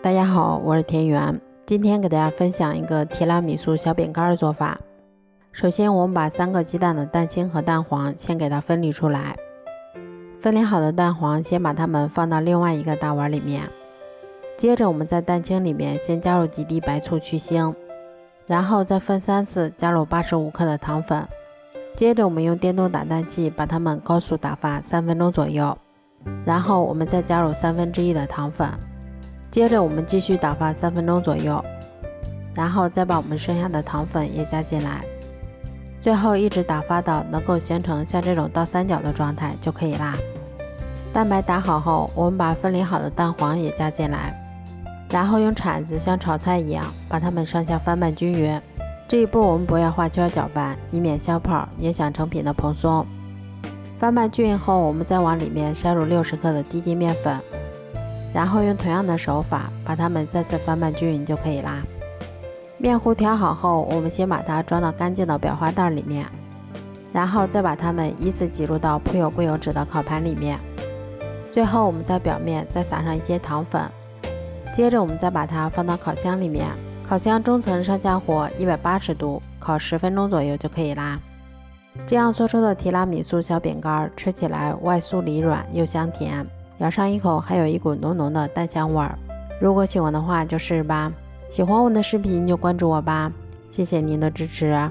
大家好，我是田园。今天给大家分享一个提拉米苏小饼干的做法。首先我们把3个鸡蛋的蛋清和蛋黄先给它分离出来。分离好的蛋黄先把它们放到另外一个大碗里面。接着我们在蛋清里面先加入几滴白醋去腥，然后再分3次加入85克的糖粉。接着我们用电动打蛋器把它们高速打发3分钟左右，然后我们再加入1/3的糖粉。接着我们继续打发3分钟左右，然后再把我们剩下的糖粉也加进来，最后一直打发到能够形成像这种倒三角的状态就可以啦。蛋白打好后，我们把分离好的蛋黄也加进来，然后用铲子像炒菜一样把它们上下翻拌均匀。这一步我们不要画圈搅拌，以免消泡影响成品的蓬松。翻拌均匀后，我们再往里面筛入60克的低筋面粉，然后用同样的手法把它们再次翻拌均匀就可以啦。面糊调好后，我们先把它装到干净的裱花袋里面，然后再把它们依次挤入到铺有贵油纸的烤盘里面。最后我们在表面再撒上一些糖粉，接着我们再把它放到烤箱里面。烤箱中层上下火180度，烤10分钟左右就可以啦。这样做出的提拉米苏小饼干吃起来外酥里软又香甜，咬上一口还有一股浓浓的蛋香味儿。如果喜欢的话就试试吧，喜欢我的视频就关注我吧，谢谢您的支持。